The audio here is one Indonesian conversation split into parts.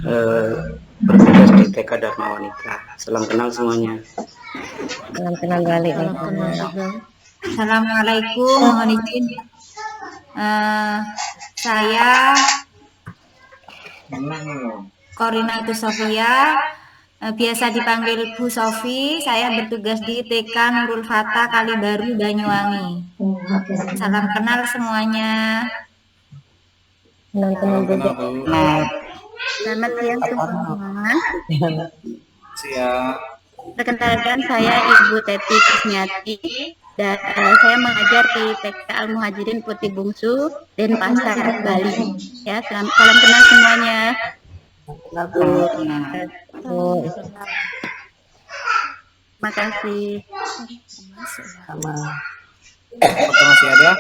eh, bertugas di TK Dharma Wanita. Salam kenal semuanya. Salam kenal balik. Salam kenal juga. Assalamualaikum, mohon izin. Saya Korina itu Sofia, biasa dipanggil Bu Sofi. Saya bertugas di TK Nurul Fata Kalibaru, Banyuwangi. Salam kenal semuanya. Salam kenal juga. Selamat siang semua. Siap. Perkenalkan, saya Ibu Teti Kusmiati dan saya mengajar di TK Al Muhajirin Putih Bungsu Denpasar, Bali. Ya, salam kenal semuanya. Terima kasih. Apakah masih ada?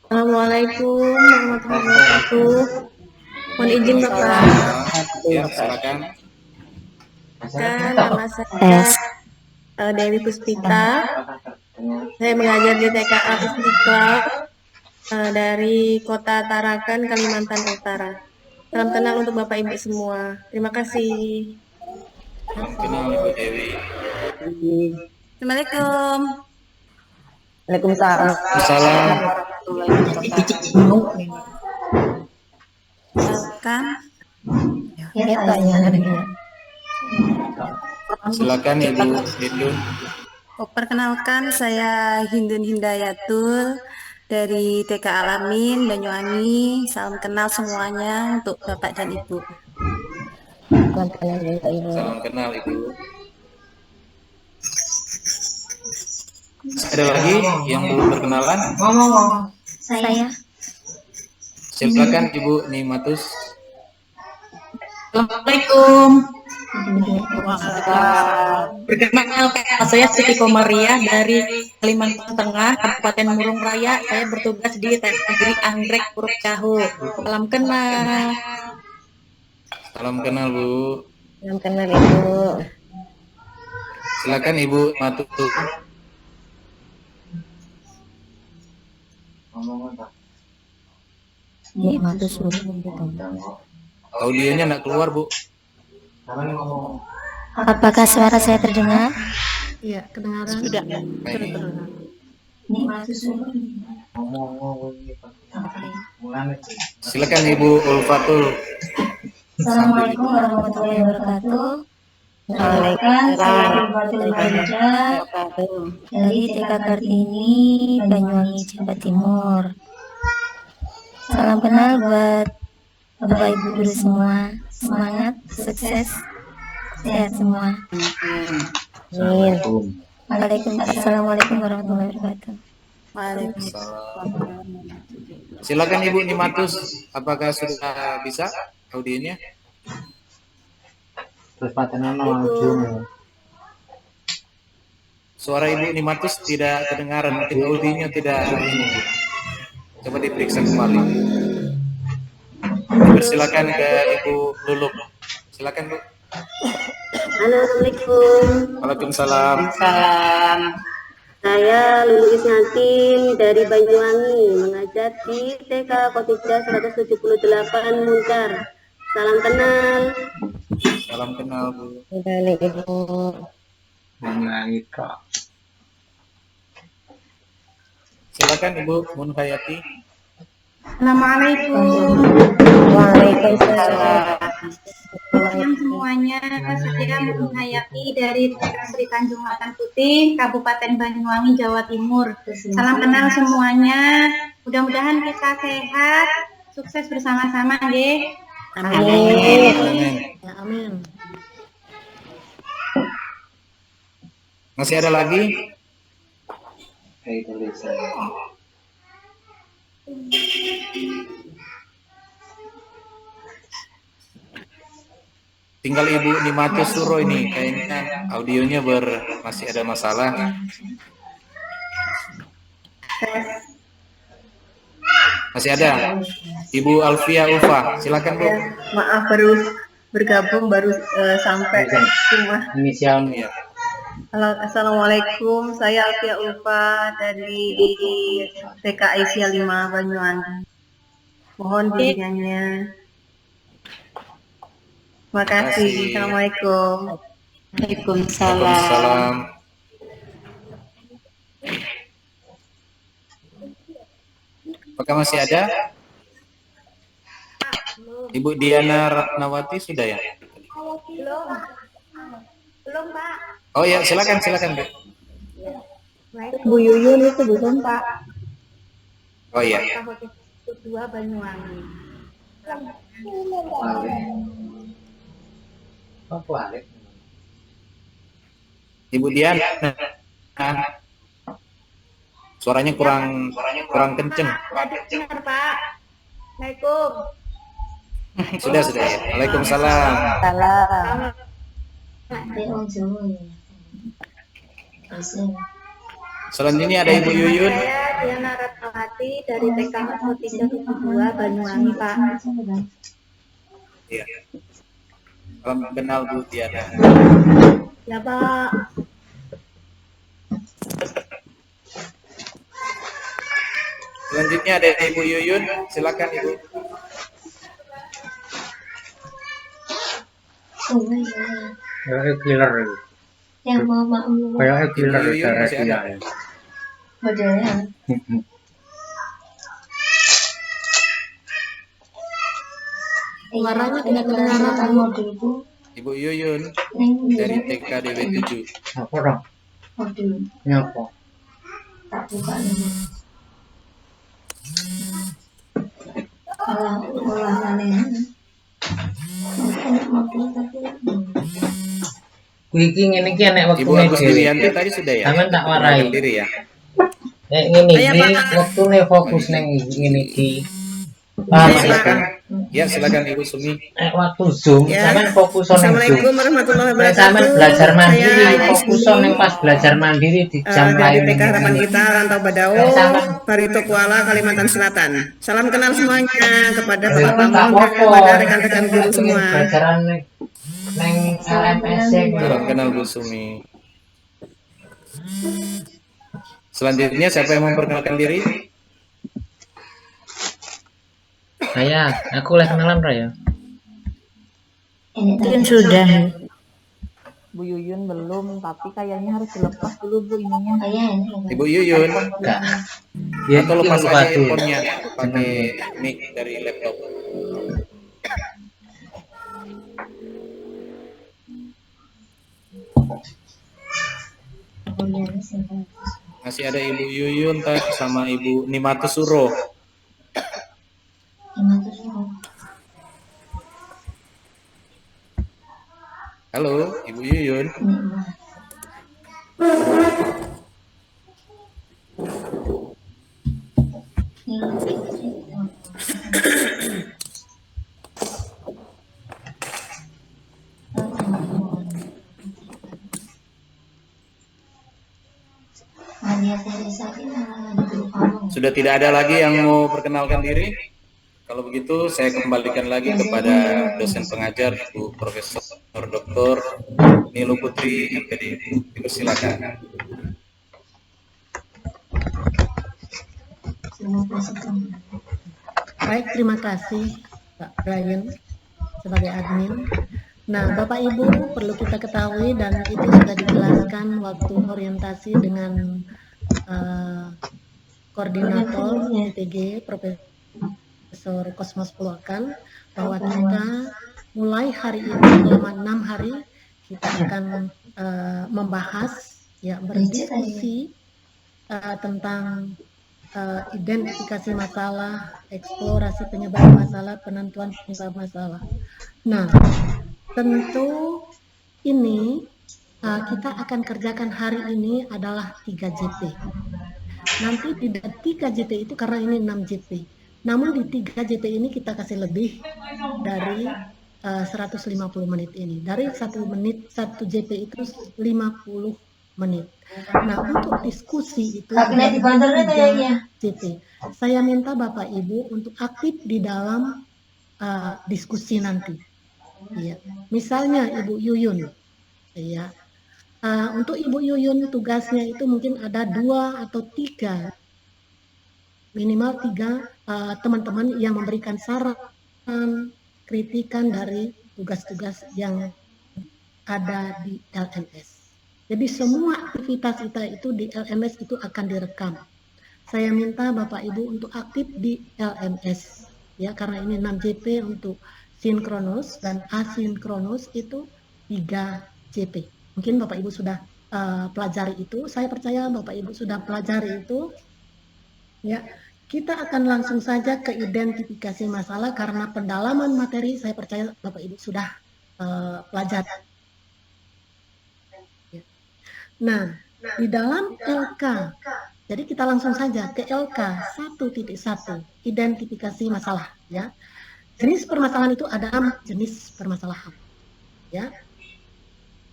Assalamualaikum warahmatullahi wabarakatuh. Mohon izin Bapak. Ya, silakan. Nama saya Dewi Puspita. Saya mengajar di TKA Istiqlal dari Kota Tarakan, Kalimantan Utara. Salam kenal untuk Bapak Ibu semua. Terima kasih. Salam kenal Ibu Dewi. Assalamualaikum. Waalaikumsalam. Salam. Ya, tanya. Silakan Ibu Hindun. Perkenalkan, saya Hindun Hindayatul dari TK Alamin, Banyuwangi. Salam kenal semuanya untuk Bapak dan Ibu. Salam kenal juga Ibu. Salam kenal Ibu. Ada lagi yang belum berkenalan? Saya. Silakan Ibu Nimatus. Assalamualaikum. Perkenalkan, saya Siti Komaria dari Kalimantan Tengah, Kabupaten Murung Raya. Saya bertugas di Negeri Anggrek, Puruk Cahu. Salam kenal. Salam kenal Bu. Salam kenal Ibu. Silakan Ibu Matutu. Nikmatus suruh. Audionya nggak keluar Bu. Apakah suara saya terdengar? Iya, kedengaran. Sudah. Silakan Ibu Ulfatul. Assalamualaikum warahmatullahi wabarakatuh. Saya Batul Khadijah dari TK Kartini, Banyuwangi, Jawa Timur. Salam kenal buat Bapak Ibu guru semua. Semangat, sukses, sehat semua. Amin. Assalamualaikum warahmatullahi wabarakatuh. Silakan Ibu Nimatus. Apakah sudah bisa audionya? Suara Ibu Nimatus tidak kedengaran, mungkin audionya tidak ini. Bu. Coba diperiksa kembali. Silakan ke Ibu Luluk. Silakan Bu. Halo, Assalamualaikum. Waalaikumsalam. Salam. Saya Lulu Isnati dari Banyuwangi, mengajar di TK Kotija 178 Muncar. Salam kenal. Salam kenal Bu. Balik Ibu. Silakan Ibu Munhayati. Assalamualaikum. Waalaikumsalam. Siang semuanya, saya Munhayati dari Sri Tanjung Matan Putih, Kabupaten Banyuwangi, Jawa Timur. Salam kenal semuanya. Mudah-mudahan kita sehat, sukses bersama-sama, nggih. Amin. Amin. Amin. Masih ada lagi? Tinggal Ibu Nimatus Suro ini, kayaknya audionya masih ada masalah. Masih ada? Ibu Alfia Ulfa, silakan Bu. Maaf, baru bergabung, baru sampai rumah. Inisialnya. Halo, Assalamualaikum. Saya Alfia Ulfa dari TK Aisyah 5 Banyuwangi. Mohon bimbingannya. Terima kasih. Assalamualaikum. Waalaikumsalam. Waalaikumsalam. Apakah masih ada? Ibu Diana Ratnawati sudah ya? Belum, Pak. Oh ya, silakan Bu. Bu Yuyun itu belum, Pak. Oh iya. Kabupaten 2 Banyuwangi. Ibu Diana. Suaranya kurang kenceng. Dengar, Pak. Assalamualaikum. Sudah ya. Waalaikumsalam. Salam. Selanjutnya ada Ibu Yuyun. Saya Diana Ratnawati dari TK 372 Banyuwangi, Pak. Iya. Salam kenal Bu Diana. Ya, Pak. Selanjutnya ada Ibu Yuyun. Silakan Ibu. Kayak killer. Yang mama Kayak killer Ibu Yuyun masih ada. ya. modelnya. Suaranya tidak kedengaran, Bu. Modelku Ibu Yuyun neng dari TKDW 7. Apa dong? model Nyapa? tak buka ini. Olah aneh. Model tapi Kuwi iki ngene iki nek Ibu wektune Agus Dewianti tadi sudah ya? Sampeyan tak warai. Perkenalkan diri ya. Nek ngene iki wektune fokus ning ngene iki. Silakan. Ya, silakan Ibu Sumi. Nek waktu Zoom sampeyan fokus ning Zoom. Assalamualaikum warahmatullahi Nek wabarakatuh. sampeyan belajar mandiri Saya fokus ning pas belajar mandiri di jam dari lain. TK Harapan Kita Rantau Badao, Barito Kuala, Kalimantan Selatan. Salam kenal semuanya kepada Bapak Pamong dan kepada rekan-rekan guru semua. Pelajaran neng LMS Salam kenal Bu Sumi. Selanjutnya siapa yang memperkenalkan diri? aku lagi kenalan Raya. mungkin sudah. Bu Yuyun belum, tapi kayaknya harus dilepas dulu Bu ininya. Ibu Yuyun. Enggak. Ya Atau lepas lupa aja dulu. handphonenya pakai mic dari laptop. Masih ada Ibu Yuyun sama Ibu Nimatu Suro. Halo, Ibu Yuyun. Sudah tidak ada lagi yang mau perkenalkan diri? Kalau begitu saya kembalikan lagi kepada dosen pengajar Ibu Profesor Dr. Nilu Putri MPD. Dipersilakan. Baik, terima kasih Pak Brian sebagai admin. Nah, Bapak Ibu perlu kita ketahui dan itu sudah dijelaskan waktu orientasi dengan koordinator ITG Profesor Kosmos Puluakan bahwa kita mulai hari ini selama 6 hari kita akan membahas ya berdiskusi tentang identifikasi masalah, eksplorasi penyebab masalah, penentuan penyebab masalah. Nah, tentu ini kita akan kerjakan hari ini adalah 3 JP. Nanti tidak 3 JP itu karena ini 6 JP. Namun di 3 JP ini kita kasih lebih dari 150 menit ini. Dari 1 JP itu 50 menit. Nah, untuk diskusi itu 3 JP. Saya minta Bapak Ibu untuk aktif di dalam diskusi nanti. Ya. Misalnya Ibu Yuyun, ya. Untuk Ibu Yuyun tugasnya itu mungkin ada 2 atau 3 minimal 3 teman-teman yang memberikan saran, kritikan dari tugas-tugas yang ada di LMS. Jadi semua aktivitas kita itu di LMS itu akan direkam. Saya minta Bapak Ibu untuk aktif di LMS ya, karena ini 6JP untuk sinkronus dan asinkronus itu 3JP. Mungkin Bapak Ibu sudah pelajari itu. Saya percaya Bapak Ibu sudah pelajari itu. Ya, kita akan langsung saja ke identifikasi masalah karena pendalaman materi saya percaya Bapak Ibu sudah pelajari. Ya. Nah, di dalam LK, jadi kita langsung saja ke LK 1.1, identifikasi masalah. Ya, jenis permasalahan itu ada 6 jenis permasalahan. Ya,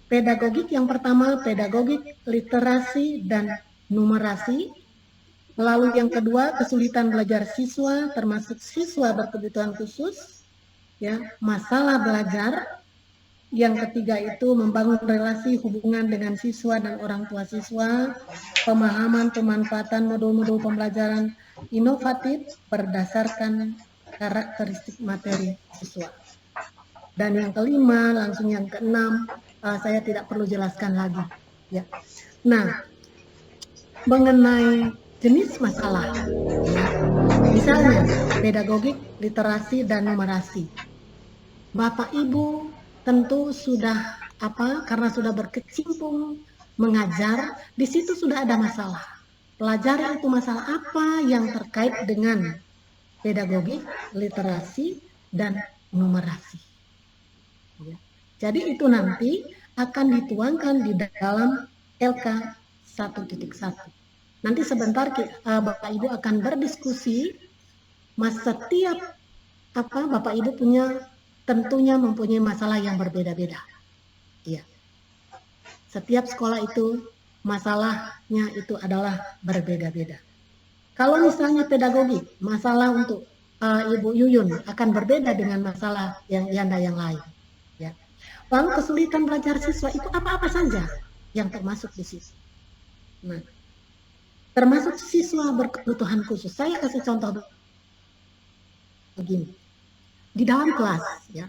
pedagogik yang pertama pedagogik literasi dan numerasi. Lalu yang kedua kesulitan belajar siswa termasuk siswa berkebutuhan khusus. Ya, masalah belajar. Yang ketiga itu membangun relasi hubungan dengan siswa dan orang tua siswa, pemahaman pemanfaatan modul-modul pembelajaran inovatif berdasarkan karakteristik materi siswa. Dan yang kelima, langsung yang keenam, saya tidak perlu jelaskan lagi. Ya. Nah, mengenai jenis masalah, ya, misalnya pedagogik, literasi, dan numerasi. Bapak Ibu tentu sudah karena sudah berkecimpung mengajar, di situ sudah ada masalah. Pelajari itu masalah apa yang terkait dengan pedagogik, literasi, dan numerasi. Ya. Jadi itu nanti akan dituangkan di dalam LK 1.1. Nanti sebentar Bapak Ibu akan berdiskusi, setiap Bapak Ibu tentunya mempunyai masalah yang berbeda-beda. Iya. Setiap sekolah itu masalahnya itu adalah berbeda-beda. Kalau misalnya pedagogik, masalah untuk Ibu Yuyun akan berbeda dengan masalah yang Yanda yang lain. Ya. Lalu kesulitan belajar siswa itu apa-apa saja yang termasuk di situ. Nah, termasuk siswa berkebutuhan khusus. Saya kasih contoh begini. Di dalam kelas, ya,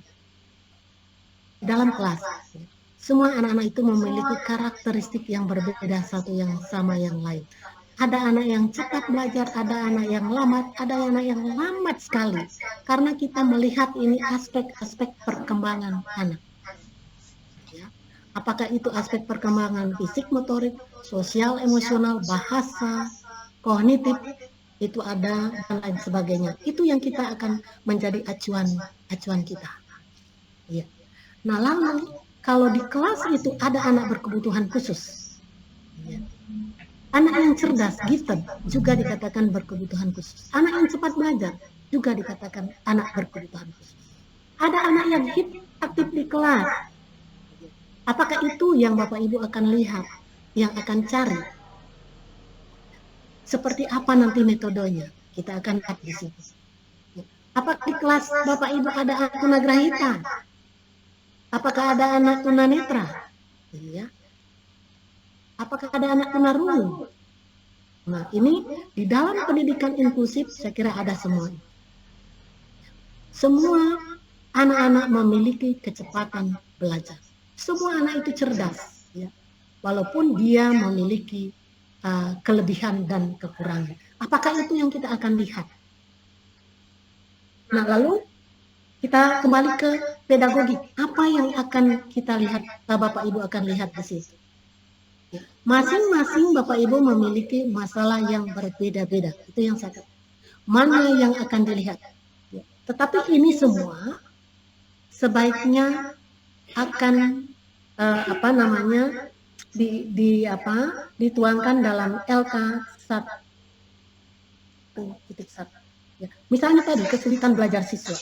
di dalam kelas, ya, semua anak-anak itu memiliki karakteristik yang berbeda satu yang sama yang lain. Ada anak yang cepat belajar, ada anak yang lambat, ada anak yang lambat sekali. Karena kita melihat ini aspek-aspek perkembangan anak. Ya. Apakah itu aspek perkembangan fisik, motorik, sosial, emosional, bahasa, kognitif, itu ada dan lain sebagainya. Itu yang kita akan menjadi acuan kita. Ya. Nah, lalu kalau di kelas itu ada anak berkebutuhan khusus. Ya. Anak yang cerdas, gifted, juga dikatakan berkebutuhan khusus. Anak yang cepat belajar juga dikatakan anak berkebutuhan khusus. Ada anak yang aktif di kelas. Apakah itu yang Bapak Ibu akan lihat, yang akan cari? Seperti apa nanti metodenya? Kita akan lihat di situ. Apakah di kelas Bapak Ibu ada anak tunagrahita? Apakah ada anak tunanetra? Iya. Apakah ada anak tunarungu? Nah, ini di dalam pendidikan inklusif saya kira ada semua. Semua anak-anak memiliki kecepatan belajar. Semua anak itu cerdas, ya. Walaupun dia memiliki kelebihan dan kekurangan. Apakah itu yang kita akan lihat? Nah, lalu kita kembali ke pedagogik. Apa yang akan kita lihat, Bapak Ibu akan lihat di situ? Masing-masing Bapak Ibu memiliki masalah yang berbeda-beda. Itu yang saya katakan. Mana yang akan dilihat? Tetapi ini semua sebaiknya akan dituangkan dalam LK 1.1. Ya. Misalnya tadi kesulitan belajar siswa.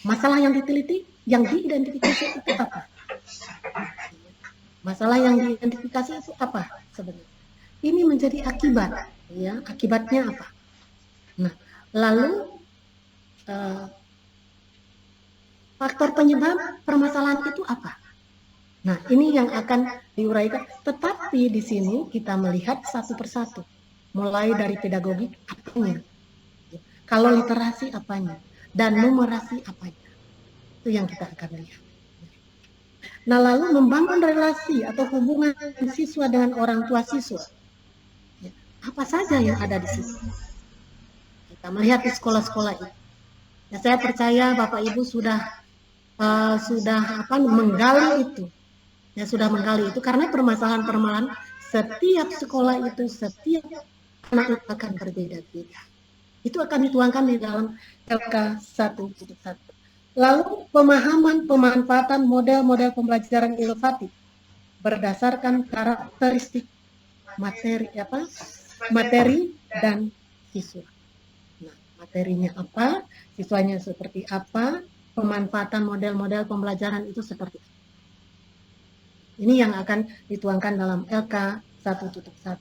Masalah yang diteliti, yang diidentifikasi itu apa? Masalah yang diidentifikasi itu apa sebenarnya? Ini menjadi akibat, ya. Akibatnya apa? Nah, lalu faktor penyebab permasalahan itu apa? Nah, ini yang akan diuraikan. Tetapi di sini kita melihat satu persatu. Mulai dari pedagogik apanya. Kalau literasi apanya dan numerasi apanya. Itu yang kita akan lihat. Nah, lalu membangun relasi atau hubungan siswa dengan orang tua siswa. Ya, apa saja yang ada di situ? Kita melihat di sekolah-sekolah itu. Ya, saya percaya Bapak Ibu sudah menggali itu. Ya, sudah menggali itu karena permasalahan-permasalahan setiap sekolah itu, setiap anak itu akan berbeda-beda. Itu akan dituangkan di dalam LK 1.1. Lalu pemahaman pemanfaatan model-model pembelajaran inovatif berdasarkan karakteristik materi dan siswa. Nah, materinya apa, siswanya seperti apa, pemanfaatan model-model pembelajaran itu seperti apa. Ini yang akan dituangkan dalam LK 1.1.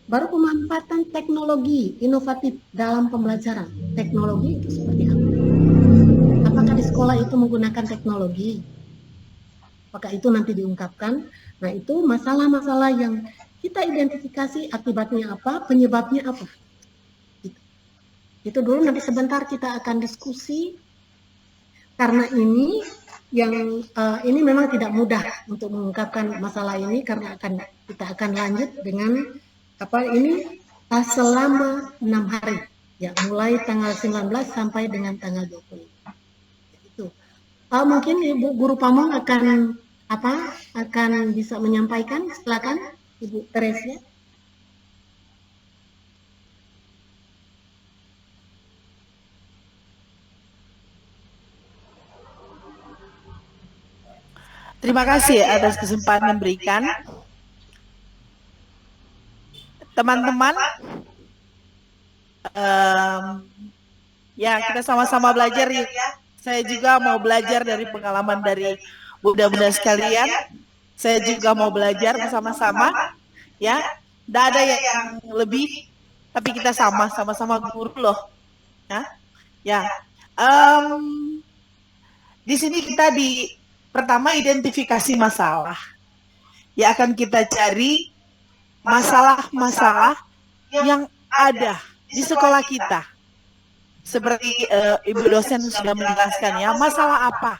Baru pemanfaatan teknologi inovatif dalam pembelajaran. Teknologi itu seperti apa? Apakah di sekolah itu menggunakan teknologi? Apakah itu nanti diungkapkan? Nah, itu masalah-masalah yang kita identifikasi akibatnya apa, penyebabnya apa. Itu dulu, nanti sebentar kita akan diskusi. Karena ini ini memang tidak mudah untuk mengungkapkan masalah ini karena kita akan lanjut dengan selama 6 hari. Ya, mulai tanggal 19 sampai dengan tanggal 20. Itu. Mungkin Ibu Guru Pamong akan bisa menyampaikan. Silakan Ibu Teresia. Terima kasih atas kesempatan memberikan. Teman-teman, ya kita sama-sama belajar ya. Saya juga mau belajar dari pengalaman dari bunda-bunda sekalian. Saya juga mau belajar bersama-sama, ya. Tidak ada yang lebih, tapi kita sama-sama guru loh, ya. Di sini kita pertama identifikasi masalah. Ya, akan kita cari masalah-masalah yang ada di sekolah kita. Seperti Ibu dosen sudah menjelaskan ya, masalah apa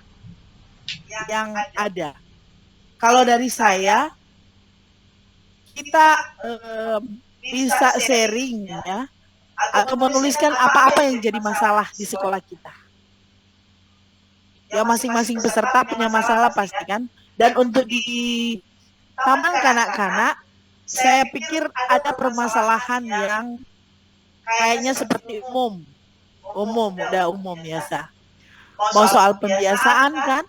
yang ada. Kalau dari saya, kita bisa sharing ya, atau menuliskan apa-apa yang jadi masalah di sekolah kita. Ya, masing-masing peserta punya masalah pasti kan. Dan untuk di taman kanak-kanak, saya pikir ada permasalahan yang kayaknya seperti umum biasa. Mau soal pembiasaan kan,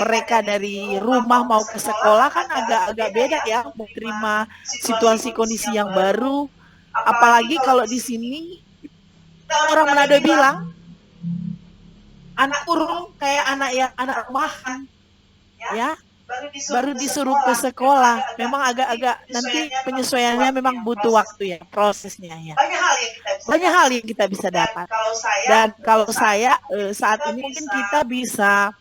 mereka dari rumah mau ke sekolah kan agak-agak beda ya, menerima situasi kondisi yang baru. Apalagi kalau di sini orang Manado bilang anak urung kayak anak rumahan, ya. Baru disuruh ke sekolah, memang agak-agak nanti penyesuaiannya memang butuh waktu ya, prosesnya ya. Banyak hal yang kita bisa dapat. Dan kalau saya saat ini mungkin kita bisa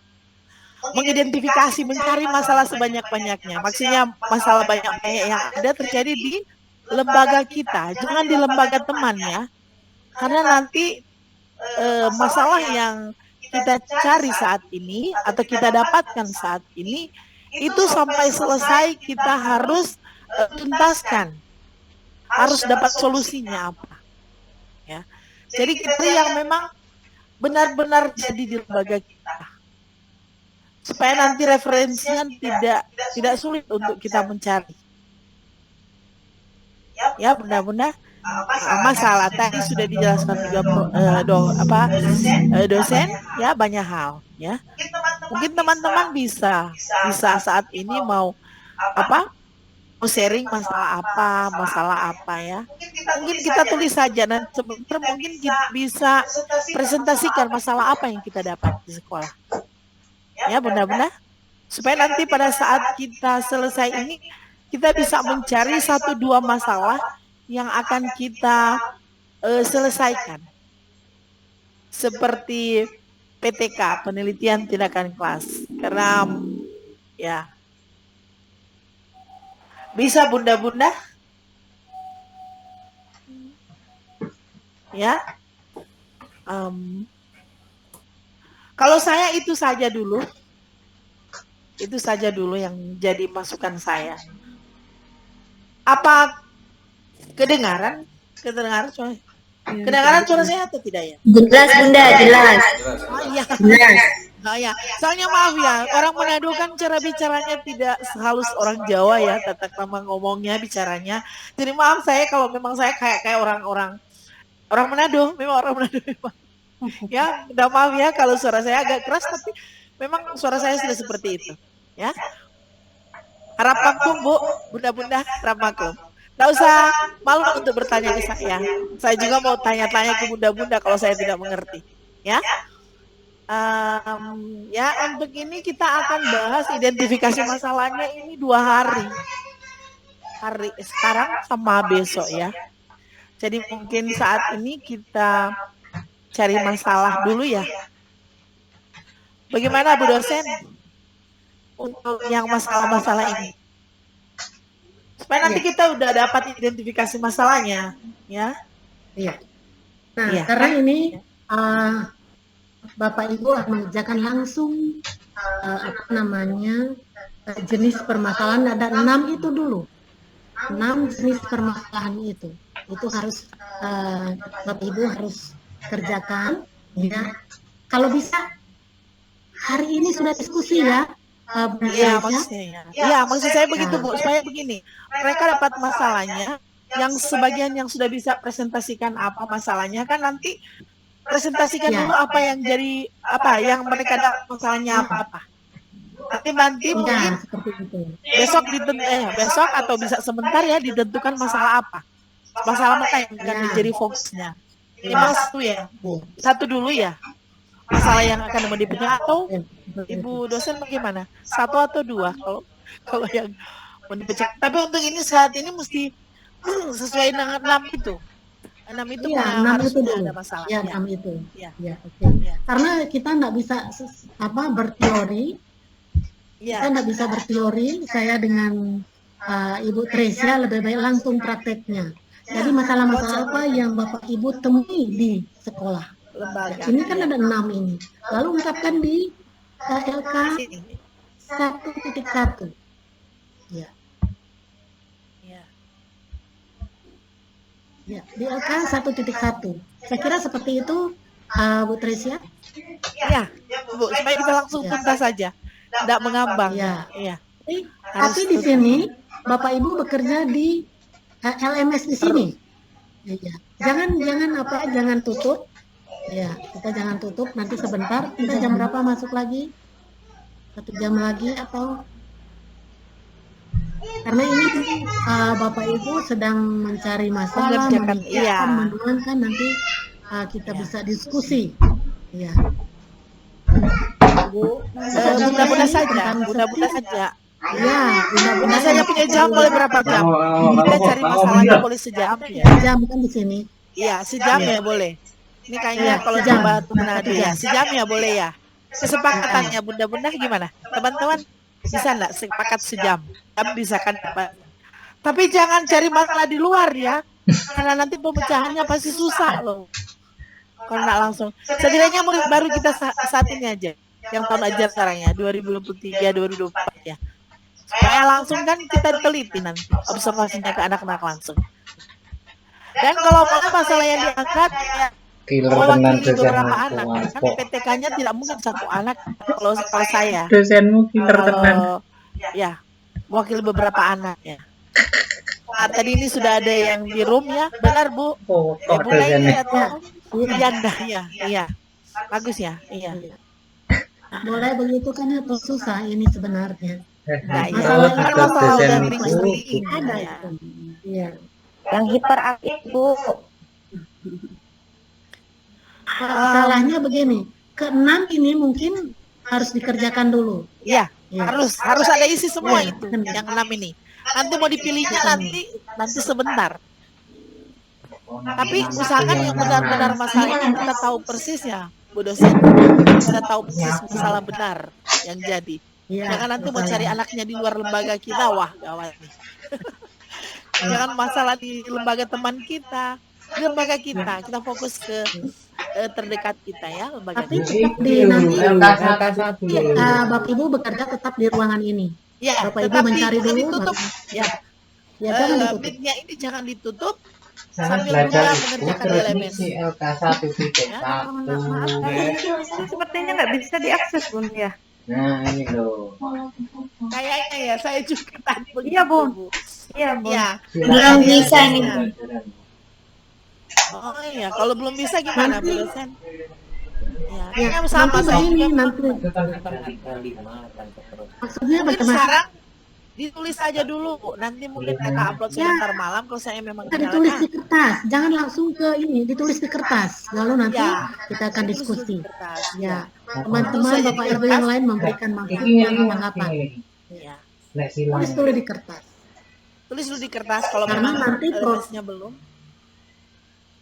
mengidentifikasi, mencari masalah sebanyak-banyaknya. Maksudnya masalah banyak-banyak yang ada terjadi di lembaga kita, jangan di lembaga teman ya. Karena nanti masalah yang kita cari saat ini atau kita dapatkan saat ini itu sampai selesai kita harus tuntaskan, harus dapat solusinya apa, ya. Jadi kita yang memang benar-benar jadi di lembaga kita, supaya nanti referensinya tidak sulit untuk kita mencari. Ya, benar-benar masalah tadi sudah dijelaskan juga dosen ya, banyak hal ya. Mungkin teman-teman bisa saat ini mau sharing masalah apa ya. Mungkin kita tulis saja dan sebentar mungkin kita bisa presentasikan masalah apa yang kita dapat di sekolah. Ya, benar-benar supaya nanti pada saat kita selesai ini kita bisa mencari 1-2 masalah yang akan kita selesaikan. Seperti PTK, penelitian tindakan kelas. Karena ya bisa bunda-bunda ya, Kalau saya itu saja dulu yang jadi masukan saya. Apa kedengaran suara? Kedengaran suara saya atau tidak ya? Jelas Bunda, jelas. Oh iya. Jelas. Oh ya, soalnya maaf ya, orang Manado kan cara bicaranya tidak sehalus orang Jawa ya, tata krama ngomongnya, bicaranya. Jadi maaf saya kalau memang saya kayak orang Manado, memang orang Manado memang. Ya, udah maaf ya kalau suara saya agak keras, tapi memang suara saya sudah seperti itu. Ya, harap maklum Bu, bunda-bunda, harap maklum. Nggak usah malu untuk bertanya ke saya. Saya juga mau tanya-tanya ke bunda-bunda kalau saya tidak mengerti. Ya. Ya, untuk ini kita akan bahas identifikasi masalahnya ini 2 hari. Hari sekarang sama besok ya. Jadi mungkin saat ini kita cari masalah dulu ya. Bagaimana Bu dosen untuk yang masalah-masalah ini? Supaya nanti kita udah dapat identifikasi masalahnya, ya. Iya. Nah, Iya. karena ini Bapak Ibu mengerjakan langsung jenis permasalahan, ada 6 itu dulu. 6 jenis permasalahan itu harus Bapak Ibu harus kerjakan ya. Kalau bisa hari ini sudah diskusi ya. Iya, maksud saya begitu Bu, supaya begini, mereka dapat masalahnya, yang sebagian yang sudah bisa presentasikan apa masalahnya, kan nanti presentasikan dulu apa yang jadi, apa yang mereka dapat masalahnya apa. Nanti mungkin besok atau bisa sebentar ya ditentukan masalah apa, masalah apa yang akan menjadi fokusnya. Ini satu ya Bu, satu dulu ya masalah yang akan mau dipecah, atau Ibu dosen bagaimana? 1 atau 2 kalau yang mau dipecah. Tapi untuk ini saat ini mesti sesuai dengan 6 itu. 6 itu ya, 6 itu dulu. Ada masalah. Ya, 6 itu. Ya. Ya, oke. Karena kita nggak bisa berteori. Ya. Kita nggak bisa berteori. Saya dengan Ibu Tresia lebih baik langsung prakteknya. Jadi masalah-masalah apa yang Bapak Ibu temui di sekolah. Lembaga. Ini kan ada 6 ini. Lalu ungkapkan di LK 1.1. Ya. Ya, di LK 1.1. Saya kira seperti itu, Bu Tresia. Ya, Bu, supaya kita langsung tuntas saja. Tidak mengambang. Ya. Iya. Tapi di sini Bapak Ibu bekerja di LMS di sini. Ya. Jangan tutup. Ya, kita jangan tutup, nanti sebentar, kita jam berapa masuk lagi? 1 jam lagi atau? Karena ini Bapak Ibu sedang mencari masalah, menuangkan, nanti kita bisa diskusi. Ya. Mudah-mudahan saja. Ya, mudah-mudahan saja punya jam boleh berapa jam? Kita cari masalahnya boleh sejam ya. Jam kan di sini. Iya, sejam ya boleh. Ini kayaknya kalau coba Manado ya, sejam ya boleh ya. Kesepakatannya bunda-bunda gimana? Teman-teman bisa nggak sepakat sejam? Kami bisa kan? Tapi jangan cari masalah di luar ya, karena nanti pemecahannya pasti susah loh. Kalau nggak langsung, setidaknya murid baru kita saat ini aja, yang tahun ajar sekarang ya, 2023-2024 ya. Supaya langsung kan kita teliti nanti observasinya ke anak-anak langsung. Dan kalau masalah yang diangkat ya, mewakili beberapa anak, kan PTK-nya tidak mungkin 1 anak. Kalau saya, dosenmu killer tenan. Ya, mewakili beberapa anak ya. Nah, tadi ini sudah ada yang di room ya, benar Bu? Ibu Laini atau Yanda ya, iya, bagus ya, iya. Boleh begitu kan atau susah ini sebenarnya. Nah, masalah udah ring-ring ada itu. Iya. Yang hiperaktif Bu. Masalahnya begini, ke-6 ini mungkin harus dikerjakan dulu. Iya, harus ada isi semua itu, yang 6 ini. Nanti mau dipilihnya nanti sebentar. Tapi usahakan yang benar-benar masalahnya kita tahu persis ya, Bu dosen. Kita tahu persis masalah benar yang jadi. Jangan nanti mau cari anaknya di luar lembaga kita, wah gawat nih. Jangan masalah di lembaga teman kita, di lembaga kita fokus ke terdekat kita ya, lembaga Tapi kita. tetap di nanti Bapak Ibu bekerja tetap di ruangan ini. Ya, Bapak Ibu tetapi mencari jangan dulu. ditutup. Ya, Ya, jangan ditutup. mic-nya ini jangan ditutup Sangat sambil belajar Bunda itu mengerjakan terus elemen. ngisi LK1.1. Sepertinya nggak bisa diakses Bun ya. Nah ini loh. Kayaknya ya, saya juga tadi begitu, Iya, Bun. Bu. Iya Bun. Ya. Belum bisa ini, Bu. Oh iya, kalau belum bisa gimana Bu dosen? Ya, Ya, kayaknya sama nanti saya begini, juga. nanti maksudnya Mungkin bagaimana? sekarang ditulis aja dulu, nanti mungkin kakak upload sebentar malam kalau saya memang Kita ditulis kenyalakan. di kertas, jangan langsung ke ini, ditulis di kertas. Lalu nanti Ya, kita akan ditulis diskusi. di kertas. Ya, Tulis teman-teman aja di Bapak Ibu kertas. yang lain memberikan masukan dan tanggapan. Ya. Tulis dulu di kertas. Tulis dulu di kertas kalau Karena memang nanti elemensnya belum.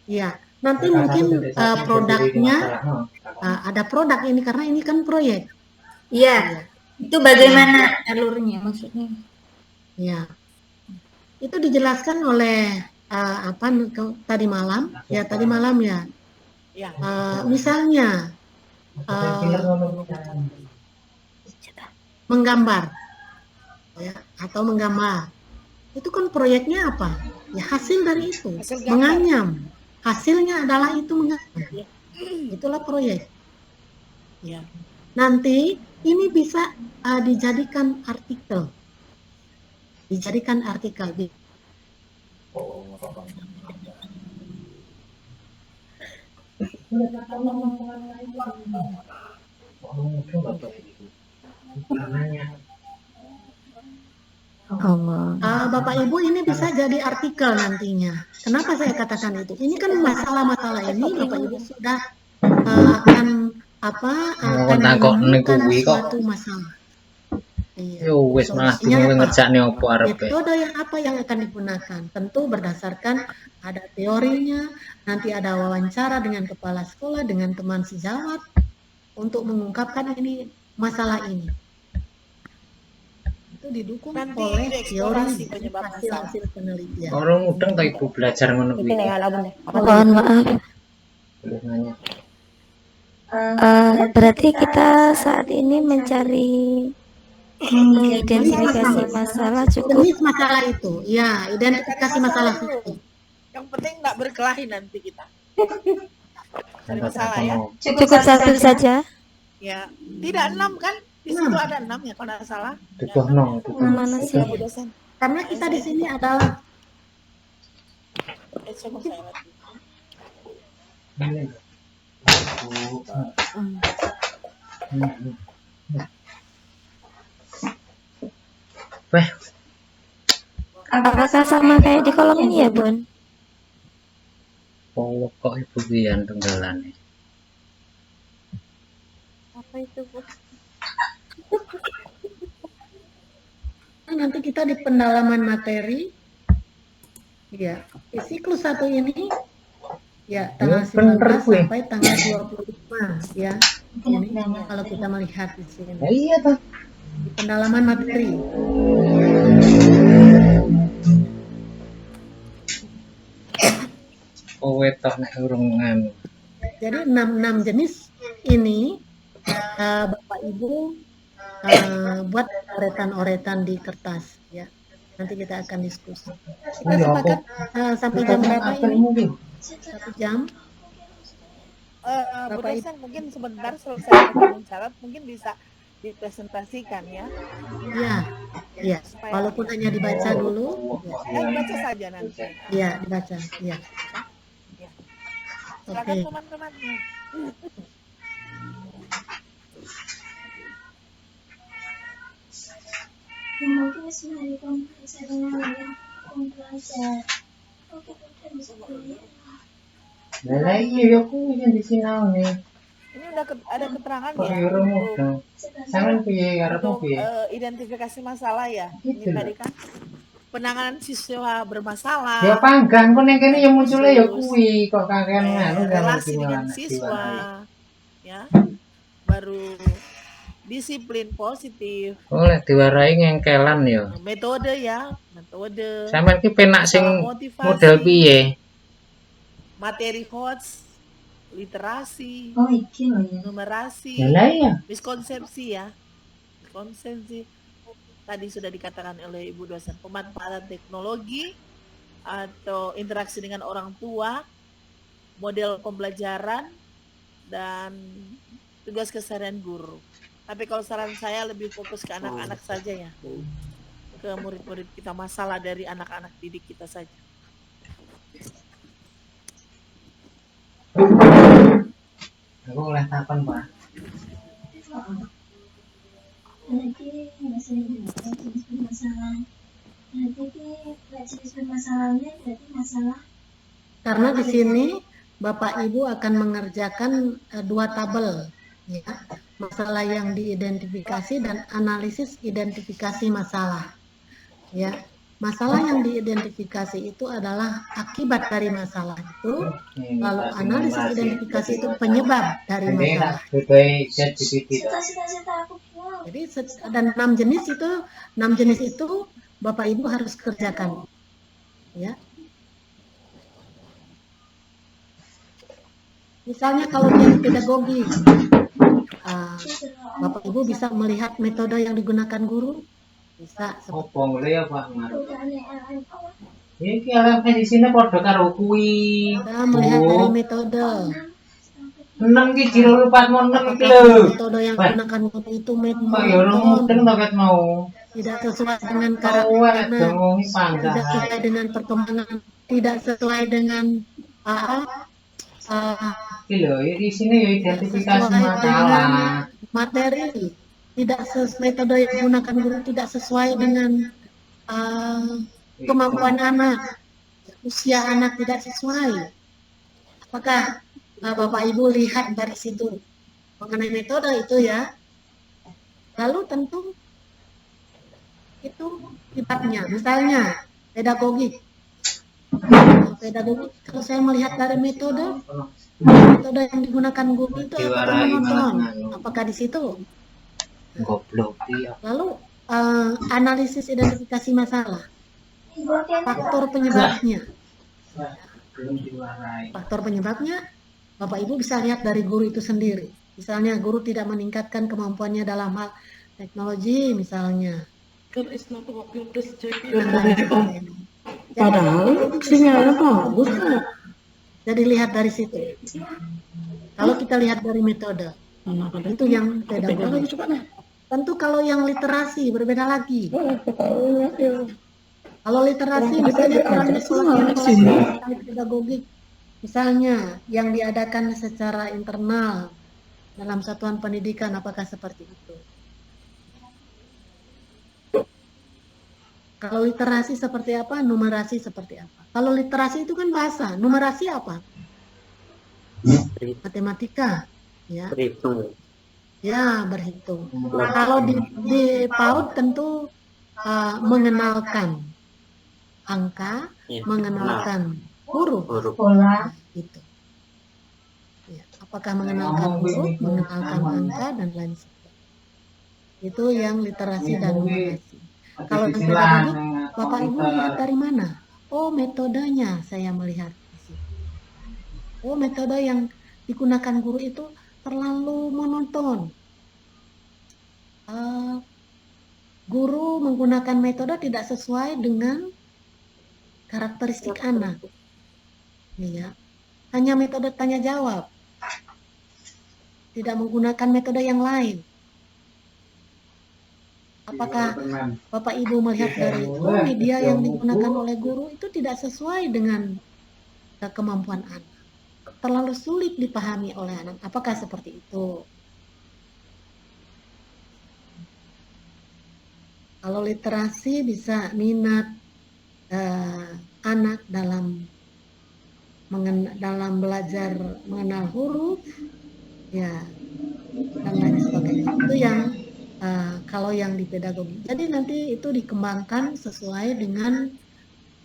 Ya, nanti mungkin produknya ada produk ini karena ini kan proyek. Iya. Itu bagaimana alurnya maksudnya? Ya, itu dijelaskan oleh tadi malam ya Ya. misalnya menggambar ya atau menggambar itu kan proyeknya apa ya hasil dari itu Hasil gambar. menganyam hasilnya adalah itu menganyam itulah proyek Ya. nanti ini bisa dijadikan artikel Bapak Ibu ini bisa jadi artikel nantinya. Kenapa saya katakan itu? Ini kan masalah-masalah ini Bapak Ibu sudah akan menemukan suatu masalah. Iya. Yo wis malah Solusinya bingung apa? ngerjakne opo arepe. Metode yang apa yang akan digunakan? Tentu berdasarkan ada teorinya, nanti ada wawancara dengan kepala sekolah, dengan teman sejawat untuk mengungkapkan ini masalah ini. Itu didukung Nanti oleh dieksplorasi teori penyebab masalah. hasil-hasil penelitian. Orang mudeng ta Ibu belajar ngono kuwi. Mohon maaf. Boleh nanya. Berarti kita saat ini mencari mengidentifikasi masalah cukup. Jenis masalah itu, ya identifikasi masalah itu. Yang penting nggak berkelahi nanti kita. Cari masalah ya. Cukup satu saja. Ya, tidak 6 kan? Di situ ada 6 ya kalau nggak salah. Duduh no. Mana sih? Bu dosen. Karena kita di sini adalah Cukup saya lagi. Weh, Apakah sama kayak di kolom ini ya, Bun? kok Ibu pian tenggalane. Apa itu, Bu? nanti kita di pendalaman materi, ya di siklus 1 ini, ya tanggal 19 sampai tanggal 25, ya. Ini kalau kita melihat di sini. Oh iya toh. Di pendalaman materi. Kowe toh nek urung nganu. Jadi 6 jenis ini Bapak Ibu buat oretan-oretan di kertas ya. Nanti kita akan diskusi. Kita sepakat sampai jam berapa ini? 1 jam. Bu dosen mungkin sebentar selesai mencatat mungkin bisa dipresentasikan ya. Iya. Iya. Walaupun hanya dibaca dulu. Ya, dibaca saja nanti. Iya, dibaca. Iya. Silakan Oke. teman-temannya. Mungkin sehari kamu bisa dengan belajar. Oke, udah bisa kuliah. Lah iya ya kuwi yang disinaone. Ini udah ada keterangan Kok ya yo untuk, mudeng. Sampeyan piye karepmu untuk piye? identifikasi masalah ya. Gitu Ini tadi kan penanganan siswa bermasalah. Ya panggang kok ning kene ya muncule ya kuwi kok kakean nganu relasi dengan siswa ya. Baru disiplin positif. Oh lek diwarai ngengkelan ya. Metode ya, metode. Sampeyan ki penak sing Motivasi. model piye? Materi HOTS, literasi, Oh, iki loh ya. numerasi, Yalah ya. miskonsepsi ya. Konsepsi tadi sudah dikatakan oleh Ibu dosen, pemanfaatan teknologi atau interaksi dengan orang tua, model pembelajaran, dan tugas keseharian guru. Tapi kalau saran saya lebih fokus ke anak-anak saja ya, ke murid-murid kita, masalah dari anak-anak didik kita saja. Aku oleh tapan, Pak. Nanti nggak sering jenis permasalahan. Nanti jenis permasalahannya berarti masalah. Karena di sini Bapak Ibu akan mengerjakan dua tabel, ya, masalah yang diidentifikasi dan analisis identifikasi masalah. Ya, masalah yang diidentifikasi itu adalah akibat dari masalah itu, lalu analisis identifikasi itu penyebab dari masalah. Jadi ada 6 jenis itu Bapak Ibu harus kerjakan, ya. Misalnya kalau dari pedagogi, Bapak Ibu bisa melihat metode yang digunakan guru, bisa. Apa boleh ya Pak Ngaruh? Iki LMS di sini podo karo kuwi. Kita melihat dari metode. 6 ki jiro 4 iki lho. Metode yang digunakan guru itu tidak sesuai dengan karakternya, tidak sesuai dengan perkembangan, tidak sesuai dengan di sini ya identifikasi masalah, materi, tidak metode yang digunakan guru tidak sesuai dengan kemampuan anak, usia anak tidak sesuai. Apakah Bapak Ibu lihat dari situ mengenai metode itu ya? Lalu tentu itu sifatnya, misalnya pedagogik. Pedagogik, kalau saya melihat dari metode yang digunakan guru itu apakah menonton, apakah di situ? Lalu analisis identifikasi masalah, faktor penyebabnya. Faktor penyebabnya Bapak Ibu bisa lihat dari guru itu sendiri. Misalnya guru tidak meningkatkan kemampuannya dalam hal teknologi misalnya. Padahal sinyalnya bagus. Jadi lihat dari situ. Kalau kita lihat dari metode, itu yang pedagogi. Tentu kalau yang literasi berbeda lagi. Kalau literasi misalnya kurangnya pedagogik, misalnya yang diadakan secara internal dalam satuan pendidikan, apakah seperti itu? Kalau literasi seperti apa, numerasi seperti apa? Kalau literasi itu kan bahasa, numerasi apa? Matematika, ya. Berhitung. Ya, berhitung. Kalau di PAUD tentu mengenalkan angka, mengenalkan huruf, itu. Ya, apakah mengenalkan huruf, mengenalkan angka dan lain sebagainya. Itu yang literasi dan numerasi. Kalau yang pedagogik, Bapak Ibu lihat dari mana? Oh, metodenya saya melihat di situ. Oh, metode yang digunakan guru itu terlalu monoton. Guru menggunakan metode tidak sesuai dengan karakteristik anak. Ya. Hanya metode tanya jawab. Tidak menggunakan metode yang lain. Apakah Bapak Ibu melihat dari media yang digunakan oleh guru itu tidak sesuai dengan kemampuan anak? Terlalu sulit dipahami oleh anak. Apakah seperti itu? Kalau literasi bisa minat anak dalam belajar mengenal huruf, ya, dan lain sebagainya. Itu yang kalau yang di pedagogi. Jadi nanti itu dikembangkan sesuai dengan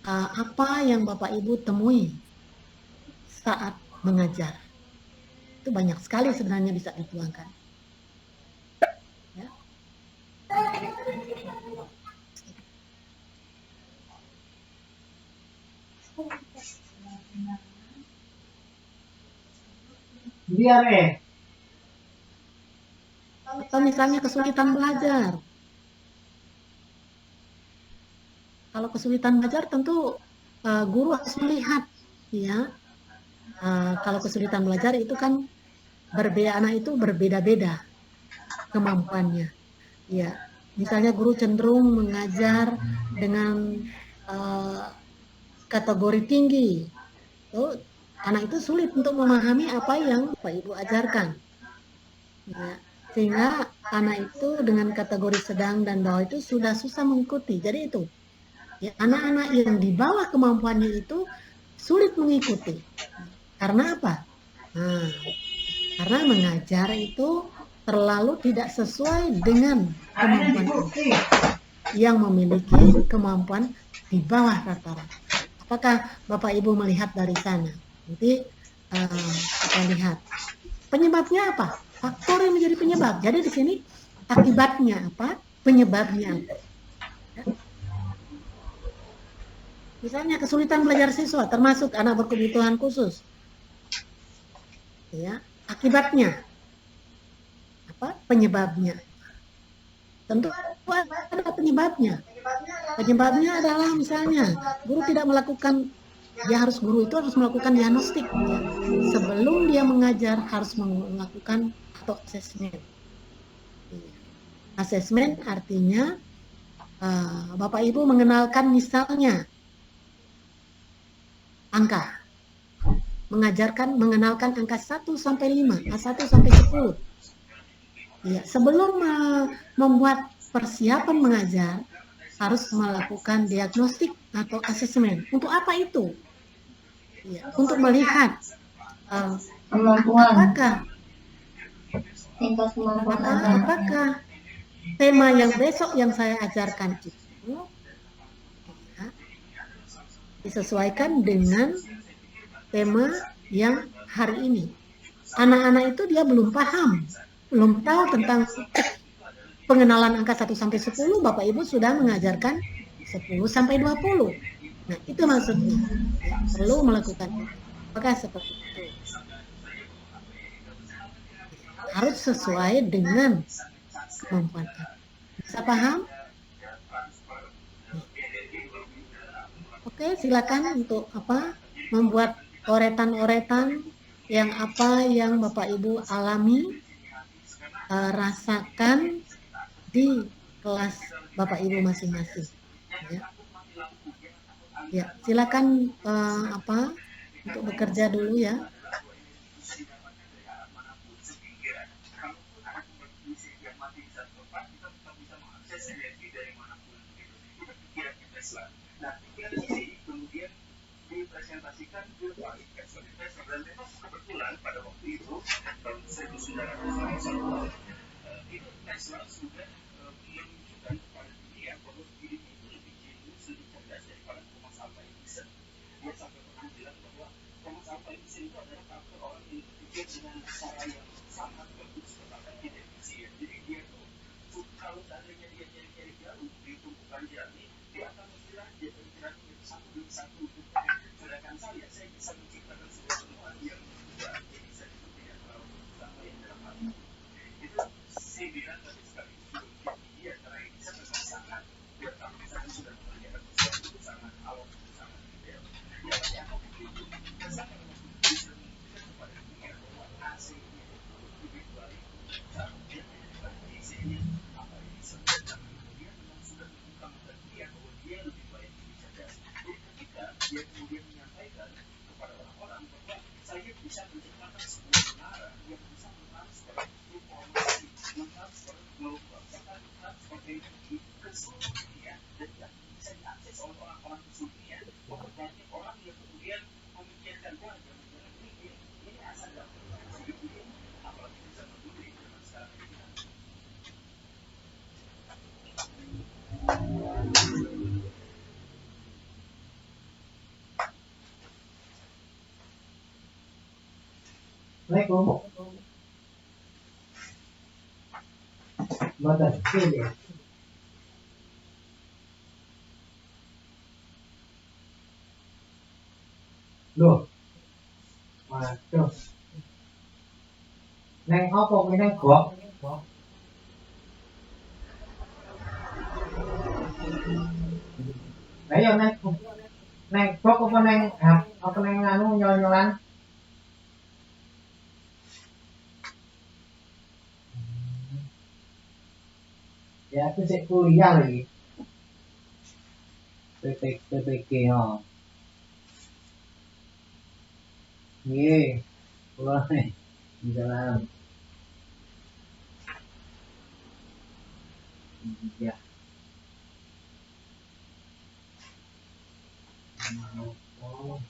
apa yang Bapak Ibu temui saat mengajar. Itu banyak sekali sebenarnya bisa dituangkan. Ya. Biar Atau misalnya kesulitan belajar. Kalau kesulitan belajar tentu guru harus melihat, ya. Kalau kesulitan belajar itu kan berbeda, anak itu berbeda-beda kemampuannya. Ya, misalnya guru cenderung mengajar dengan kategori tinggi, anak itu sulit untuk memahami apa yang Pak Ibu ajarkan. Ya, sehingga anak itu dengan kategori sedang dan bawah itu sudah susah mengikuti. Jadi itu, ya, anak-anak yang di bawah kemampuannya itu sulit mengikuti. Karena apa? Karena mengajar itu terlalu tidak sesuai dengan kemampuan yang memiliki kemampuan di bawah rata-rata. Apakah Bapak Ibu melihat dari sana? Nanti kita lihat penyebabnya apa? Faktor yang menjadi penyebab. Jadi di sini akibatnya apa? Penyebabnya apa? Misalnya kesulitan belajar siswa, termasuk anak berkebutuhan khusus. Ya, akibatnya apa? Penyebabnya. Tentu ada penyebabnya. Penyebabnya adalah misalnya guru tidak melakukan, guru itu harus melakukan diagnostik. Ya. Sebelum dia mengajar harus melakukan atau asesmen. Asesmen artinya Bapak Ibu mengenalkan misalnya angka. Mengenalkan angka 1 sampai 5, 1 sampai 10. Ya, sebelum membuat persiapan mengajar harus melakukan diagnostik atau asesmen. Untuk apa itu? Ya, untuk melihat apakah tema yang besok yang saya ajarkan itu ya, disesuaikan dengan tema yang hari ini. Anak-anak itu dia belum paham, belum tahu tentang pengenalan angka 1 sampai 10, Bapak Ibu sudah mengajarkan 10 sampai 20. Nah, itu maksudnya. Ya, perlu melakukan itu. Apakah seperti itu? Harus sesuai dengan kemampuan. Bisa paham? Oke, silakan untuk membuat oretan-oretan yang Bapak Ibu alami, rasakan di kelas Bapak Ibu masing-masing. Ya, silakan untuk bekerja dulu ya. Assalamualaikum. Batas sini. Loh. Waduh. Neng apa kuwi neng gok? Ayo neng gok apa neng anu nyol-nyolan? Ya aku cek kuliah lagi. PPG oh. Iya, pulang nih di jalan. Ya. Oh.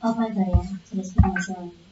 Apa saya selesai masalah?